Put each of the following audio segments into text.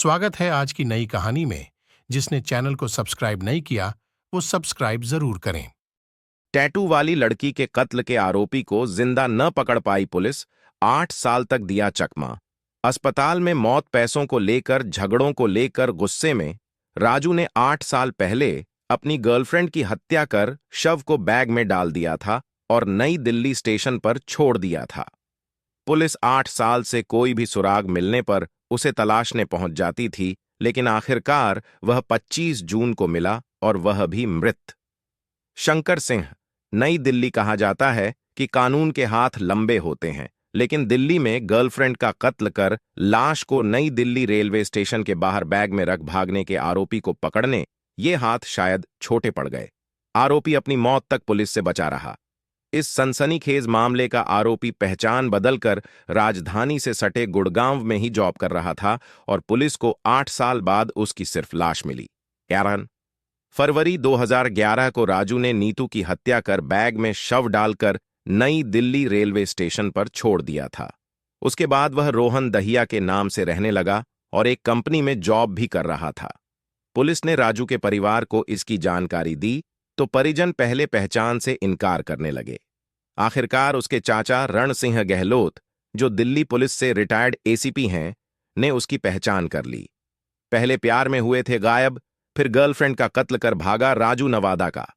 स्वागत है आज की नई कहानी में। जिसने चैनल को सब्सक्राइब नहीं किया वो सब्सक्राइब जरूर करें। टैटू वाली लड़की के कत्ल के आरोपी को जिंदा न पकड़ पाई पुलिस, 8 साल तक दिया चकमा। अस्पताल में मौत, पैसों को लेकर, झगड़ों को लेकर गुस्से में राजू ने 8 साल पहले अपनी गर्लफ्रेंड की हत्या कर शव को बैग में डाल दिया था और नई दिल्ली स्टेशन पर छोड़ दिया था। पुलिस 8 साल से कोई भी सुराग मिलने पर उसे तलाशने पहुंच जाती थी, लेकिन आखिरकार वह 25 जून को मिला और वह भी मृत। शंकर सिंह। नई दिल्ली कहा जाता है कि कानून के हाथ लंबे होते हैं, लेकिन दिल्ली में गर्लफ्रेंड का कत्ल कर लाश को नई दिल्ली रेलवे स्टेशन के बाहर बैग में रख भागने के आरोपी को पकड़ने ये हाथ शायद छोटे पड़ गए। आरोपी अपनी मौत तक पुलिस से बचा रहा। इस सनसनीखेज मामले का आरोपी पहचान बदलकर राजधानी से सटे गुड़गांव में ही जॉब कर रहा था और पुलिस को 8 साल बाद उसकी सिर्फ लाश मिली। 11 फरवरी 2011 को राजू ने नीतू की हत्या कर बैग में शव डालकर नई दिल्ली रेलवे स्टेशन पर छोड़ दिया था। उसके बाद वह रोहन दहिया के नाम से रहने लगा और एक कंपनी में जॉब भी कर रहा था। पुलिस ने राजू के परिवार को इसकी जानकारी दी तो परिजन पहले पहचान से इनकार करने लगे। आखिरकार उसके चाचा रण सिंह गहलोत, जो दिल्ली पुलिस से रिटायर्ड एसीपी हैं, ने उसकी पहचान कर ली। पहले प्यार में हुए थे गायब, फिर गर्लफ्रेंड का कत्ल कर भागा राजू नवादा का।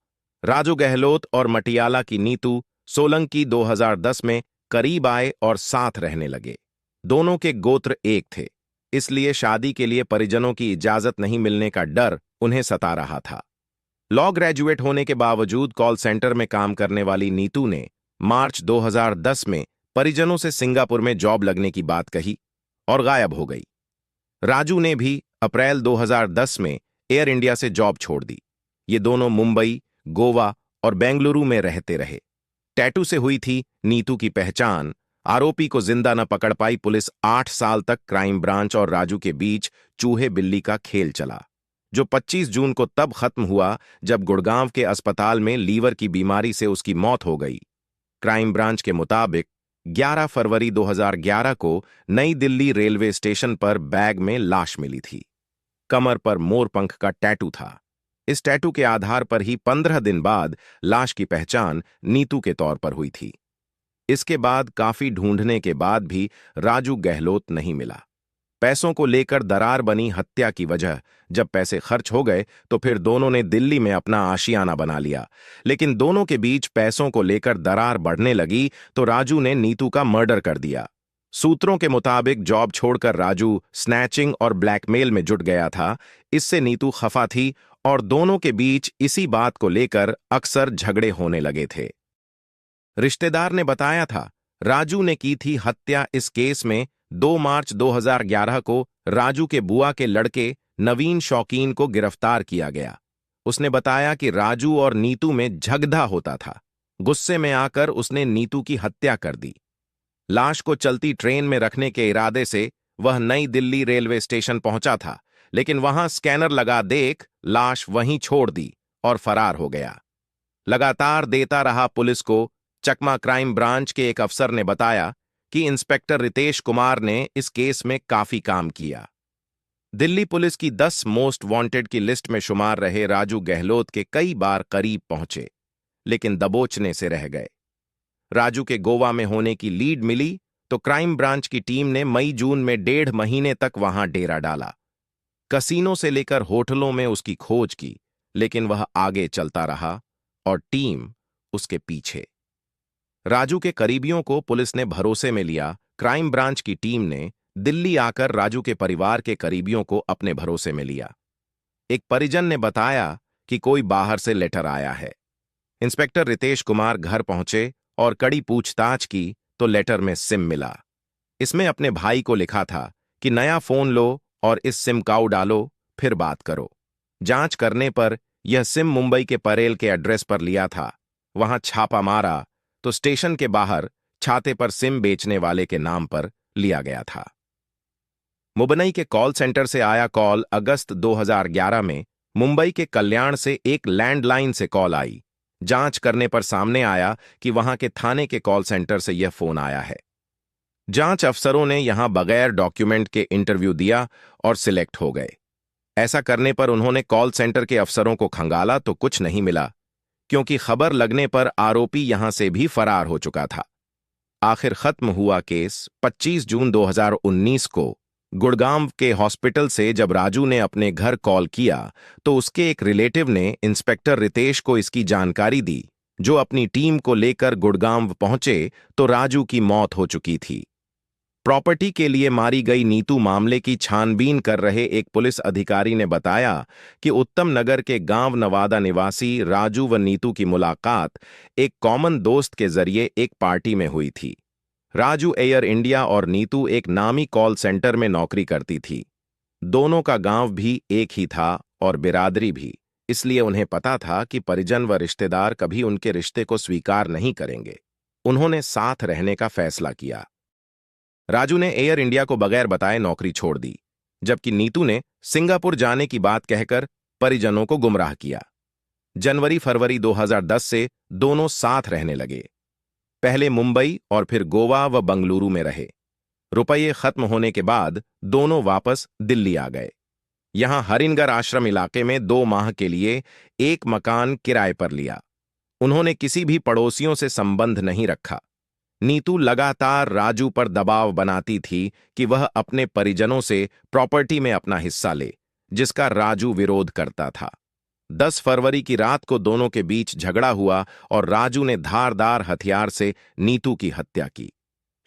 राजू गहलोत और मटियाला की नीतू सोलंकी 2010 में करीब आए और साथ रहने लगे। दोनों के गोत्र एक थे, इसलिए शादी के लिए परिजनों की इजाजत नहीं मिलने का डर उन्हें सता रहा था। लॉ ग्रेजुएट होने के बावजूद कॉल सेंटर में काम करने वाली नीतू ने मार्च 2010 में परिजनों से सिंगापुर में जॉब लगने की बात कही और गायब हो गई। राजू ने भी अप्रैल 2010 में एयर इंडिया से जॉब छोड़ दी। ये दोनों मुंबई, गोवा और बेंगलुरु में रहते रहे। टैटू से हुई थी नीतू की पहचान। आरोपी को जिंदा न पकड़ पाई पुलिस। 8 साल तक क्राइम ब्रांच और राजू के बीच चूहे बिल्ली का खेल चला, जो 25 जून को तब खत्म हुआ जब गुड़गांव के अस्पताल में लीवर की बीमारी से उसकी मौत हो गई। क्राइम ब्रांच के मुताबिक 11 फरवरी 2011 को नई दिल्ली रेलवे स्टेशन पर बैग में लाश मिली थी। कमर पर मोरपंख का टैटू था। इस टैटू के आधार पर ही 15 दिन बाद लाश की पहचान नीतू के तौर पर हुई थी। इसके बाद काफी ढूंढने के बाद भी राजू गहलोत नहीं मिला। पैसों को लेकर दरार बनी हत्या की वजह। जब पैसे खर्च हो गए तो फिर दोनों ने दिल्ली में अपना आशियाना बना लिया, लेकिन दोनों के बीच पैसों को लेकर दरार बढ़ने लगी तो राजू ने नीतू का मर्डर कर दिया। सूत्रों के मुताबिक जॉब छोड़कर राजू स्नैचिंग और ब्लैकमेल में जुट गया था। इससे नीतू खफा थी और दोनों के बीच इसी बात को लेकर अक्सर झगड़े होने लगे थे। रिश्तेदार ने बताया था राजू ने की थी हत्या। इस केस में 2 मार्च 2011 को राजू के बुआ के लड़के नवीन शौकीन को गिरफ्तार किया गया। उसने बताया कि राजू और नीतू में झगड़ा होता था। गुस्से में आकर उसने नीतू की हत्या कर दी। लाश को चलती ट्रेन में रखने के इरादे से वह नई दिल्ली रेलवे स्टेशन पहुंचा था, लेकिन वहां स्कैनर लगा देख लाश वहीं छोड़ दी और फरार हो गया। लगातार देता रहा पुलिस को चकमा। क्राइम ब्रांच के एक अफसर ने बताया कि इंस्पेक्टर रितेश कुमार ने इस केस में काफी काम किया। दिल्ली पुलिस की 10 मोस्ट वांटेड की लिस्ट में शुमार रहे राजू गहलोत के कई बार करीब पहुंचे, लेकिन दबोचने से रह गए। राजू के गोवा में होने की लीड मिली तो क्राइम ब्रांच की टीम ने मई जून में 1.5 महीने तक वहां डेरा डाला। कसीनो से लेकर होटलों में उसकी खोज की, लेकिन वह आगे चलता रहा और टीम उसके पीछे। राजू के करीबियों को पुलिस ने भरोसे में लिया। क्राइम ब्रांच की टीम ने दिल्ली आकर राजू के परिवार के करीबियों को अपने भरोसे में लिया। एक परिजन ने बताया कि कोई बाहर से लेटर आया है। इंस्पेक्टर रितेश कुमार घर पहुंचे और कड़ी पूछताछ की तो लेटर में सिम मिला। इसमें अपने भाई को लिखा था कि नया फोन लो और इस सिम काऊ डालो, फिर बात करो। जांच करने पर यह सिम मुंबई के परेल के एड्रेस पर लिया था। वहां छापा मारा तो स्टेशन के बाहर छाते पर सिम बेचने वाले के नाम पर लिया गया था। मुंबई के कॉल सेंटर से आया कॉल। अगस्त 2011 में मुंबई के कल्याण से एक लैंडलाइन से कॉल आई। जांच करने पर सामने आया कि वहां के थाने के कॉल सेंटर से यह फोन आया है। जांच अफसरों ने यहां बगैर डॉक्यूमेंट के इंटरव्यू दिया और सिलेक्ट हो गए। ऐसा करने पर उन्होंने कॉल सेंटर के अफसरों को खंगाला तो कुछ नहीं मिला, क्योंकि खबर लगने पर आरोपी यहां से भी फरार हो चुका था। आखिर खत्म हुआ केस 25 जून 2019 को गुड़गांव के हॉस्पिटल से। जब राजू ने अपने घर कॉल किया तो उसके एक रिलेटिव ने इंस्पेक्टर रितेश को इसकी जानकारी दी, जो अपनी टीम को लेकर गुड़गांव पहुंचे तो राजू की मौत हो चुकी थी। प्रॉपर्टी के लिए मारी गई नीतू मामले की छानबीन कर रहे एक पुलिस अधिकारी ने बताया कि उत्तम नगर के गांव नवादा निवासी राजू व नीतू की मुलाकात एक कॉमन दोस्त के जरिए एक पार्टी में हुई थी। राजू एयर इंडिया और नीतू एक नामी कॉल सेंटर में नौकरी करती थी। दोनों का गांव भी एक ही था और बिरादरी भी, इसलिए उन्हें पता था कि परिजन व रिश्तेदार कभी उनके रिश्ते को स्वीकार नहीं करेंगे। उन्होंने साथ रहने का फैसला किया। राजू ने एयर इंडिया को बगैर बताए नौकरी छोड़ दी, जबकि नीतू ने सिंगापुर जाने की बात कहकर परिजनों को गुमराह किया। जनवरी-फरवरी 2010 से दोनों साथ रहने लगे। पहले मुंबई और फिर गोवा व बंगलुरु में रहे। रुपये खत्म होने के बाद दोनों वापस दिल्ली आ गए। यहां हरिनगर आश्रम इलाके में 2 माह के लिए एक मकान किराए पर लिया। उन्होंने किसी भी पड़ोसियों से संबंध नहीं रखा। नीतू लगातार राजू पर दबाव बनाती थी कि वह अपने परिजनों से प्रॉपर्टी में अपना हिस्सा ले, जिसका राजू विरोध करता था। 10 फरवरी की रात को दोनों के बीच झगड़ा हुआ और राजू ने धारदार हथियार से नीतू की हत्या की।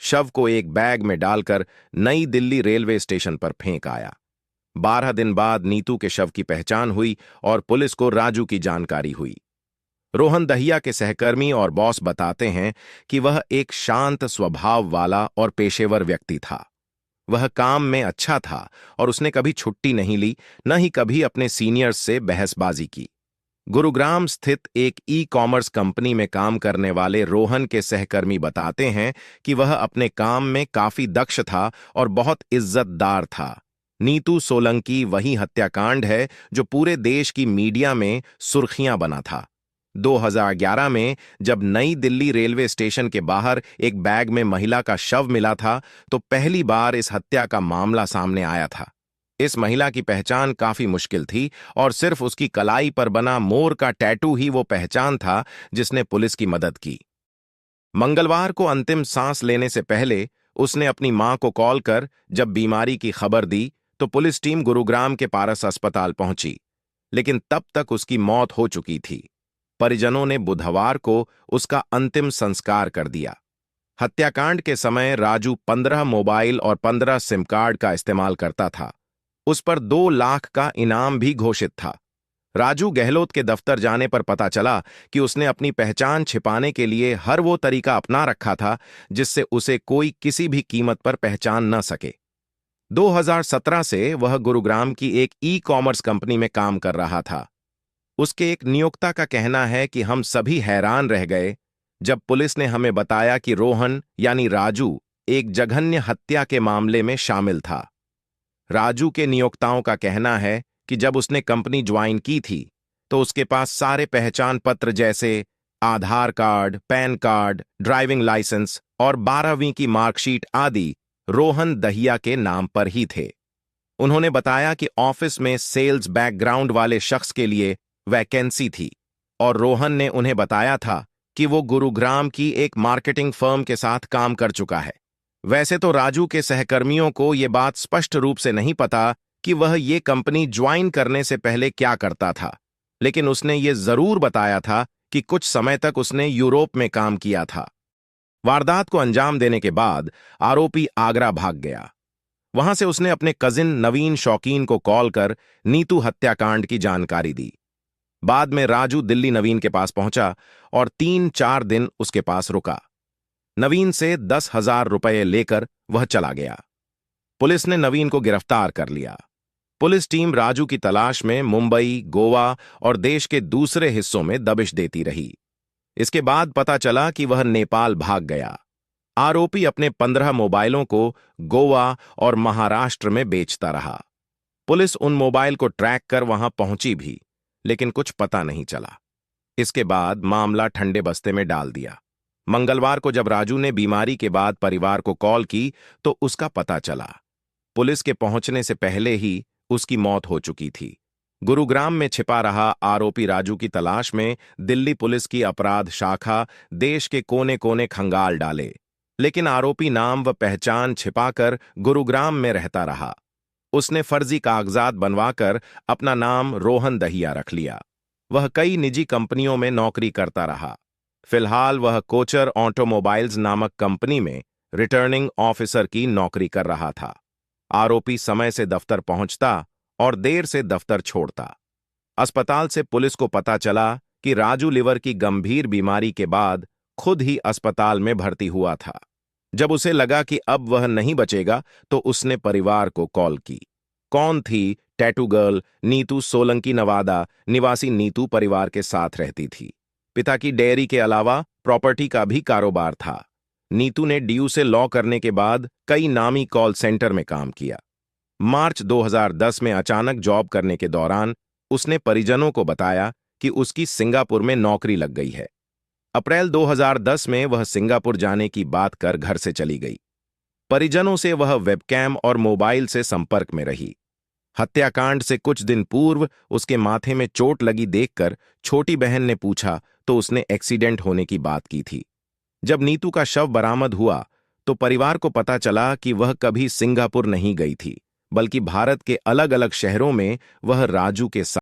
शव को एक बैग में डालकर नई दिल्ली रेलवे स्टेशन पर फेंक आया। 12 दिन बाद नीतू के शव की पहचान हुई और पुलिस को राजू की जानकारी हुई। रोहन दहिया के सहकर्मी और बॉस बताते हैं कि वह एक शांत स्वभाव वाला और पेशेवर व्यक्ति था। वह काम में अच्छा था और उसने कभी छुट्टी नहीं ली, न ही कभी अपने सीनियर्स से बहसबाजी की। गुरुग्राम स्थित एक ई-कॉमर्स कंपनी में काम करने वाले रोहन के सहकर्मी बताते हैं कि वह अपने काम में काफी दक्ष था और बहुत इज्जतदार था। नीतू सोलंकी वही हत्याकांड है जो पूरे देश की मीडिया में सुर्खियां बना था। 2011 में जब नई दिल्ली रेलवे स्टेशन के बाहर एक बैग में महिला का शव मिला था, तो पहली बार इस हत्या का मामला सामने आया था। इस महिला की पहचान काफी मुश्किल थी और सिर्फ उसकी कलाई पर बना मोर का टैटू ही वो पहचान था जिसने पुलिस की मदद की। मंगलवार को अंतिम सांस लेने से पहले उसने अपनी मां को कॉल कर जब बीमारी की खबर दी तो पुलिस टीम गुरुग्राम के पारस अस्पताल पहुंची, लेकिन तब तक उसकी मौत हो चुकी थी। परिजनों ने बुधवार को उसका अंतिम संस्कार कर दिया। हत्याकांड के समय राजू 15 मोबाइल और 15 सिम कार्ड का इस्तेमाल करता था। उस पर 2 लाख का इनाम भी घोषित था। राजू गहलोत के दफ्तर जाने पर पता चला कि उसने अपनी पहचान छिपाने के लिए हर वो तरीका अपना रखा था जिससे उसे कोई किसी भी कीमत पर पहचान न सके। 2017 से वह गुरुग्राम की एक ई-कॉमर्स कंपनी में काम कर रहा था। उसके एक नियोक्ता का कहना है कि हम सभी हैरान रह गए जब पुलिस ने हमें बताया कि रोहन यानी राजू एक जघन्य हत्या के मामले में शामिल था। राजू के नियोक्ताओं का कहना है कि जब उसने कंपनी ज्वाइन की थी तो उसके पास सारे पहचान पत्र जैसे Aadhaar card, PAN card, driving licence और 12वीं की मार्कशीट आदि रोहन दहिया के नाम पर ही थे। उन्होंने बताया कि ऑफिस में सेल्स बैकग्राउंड वाले शख्स के लिए वैकेंसी थी और रोहन ने उन्हें बताया था कि वो गुरुग्राम की एक मार्केटिंग फर्म के साथ काम कर चुका है। वैसे तो राजू के सहकर्मियों को ये बात स्पष्ट रूप से नहीं पता कि वह ये कंपनी ज्वाइन करने से पहले क्या करता था, लेकिन उसने ये जरूर बताया था कि कुछ समय तक उसने यूरोप में काम किया था। वारदात को अंजाम देने के बाद आरोपी आगरा भाग गया। वहां से उसने अपने कजिन नवीन शौकीन को कॉल कर नीतू हत्याकांड की जानकारी दी। बाद में राजू दिल्ली नवीन के पास पहुंचा और 3-4 दिन उसके पास रुका। नवीन से 10,000 रुपये लेकर वह चला गया। पुलिस ने नवीन को गिरफ्तार कर लिया। पुलिस टीम राजू की तलाश में मुंबई, गोवा और देश के दूसरे हिस्सों में दबिश देती रही। इसके बाद पता चला कि वह नेपाल भाग गया। आरोपी अपने 15 मोबाइलों को गोवा और महाराष्ट्र में बेचता रहा। पुलिस उन मोबाइल को ट्रैक कर वहां पहुंची भी, लेकिन कुछ पता नहीं चला। इसके बाद मामला ठंडे बस्ते में डाल दिया। मंगलवार को जब राजू ने बीमारी के बाद परिवार को कॉल की तो उसका पता चला। पुलिस के पहुंचने से पहले ही उसकी मौत हो चुकी थी। गुरुग्राम में छिपा रहा आरोपी राजू की तलाश में दिल्ली पुलिस की अपराध शाखा देश के कोने कोने खंगाल डाले, लेकिन आरोपी नाम व पहचान छिपाकर गुरुग्राम में रहता रहा। उसने फर्जी कागजात बनवाकर अपना नाम रोहन दहिया रख लिया। वह कई निजी कंपनियों में नौकरी करता रहा। फिलहाल वह कोचर ऑटोमोबाइल्स नामक कंपनी में रिटर्निंग ऑफिसर की नौकरी कर रहा था। आरोपी समय से दफ्तर पहुंचता और देर से दफ्तर छोड़ता। अस्पताल से पुलिस को पता चला कि राजू लिवर की गंभीर बीमारी के बाद खुद ही अस्पताल में भर्ती हुआ था। जब उसे लगा कि अब वह नहीं बचेगा तो उसने परिवार को कॉल की। कौन थी टैटू गर्ल? नीतू सोलंकी नवादा निवासी नीतू परिवार के साथ रहती थी। पिता की डेयरी के अलावा प्रॉपर्टी का भी कारोबार था। नीतू ने डीयू से लॉ करने के बाद कई नामी कॉल सेंटर में काम किया। मार्च 2010 में अचानक जॉब करने के दौरान उसने परिजनों को बताया कि उसकी सिंगापुर में नौकरी लग गई है। अप्रैल 2010 में वह सिंगापुर जाने की बात कर घर से चली गई। परिजनों से वह वेबकैम और मोबाइल से संपर्क में रही। हत्याकांड से कुछ दिन पूर्व उसके माथे में चोट लगी देखकर छोटी बहन ने पूछा तो उसने एक्सीडेंट होने की बात की थी। जब नीतू का शव बरामद हुआ तो परिवार को पता चला कि वह कभी सिंगापुर नहीं गई थी, बल्कि भारत के अलग अलग शहरों में वह राजू के साथ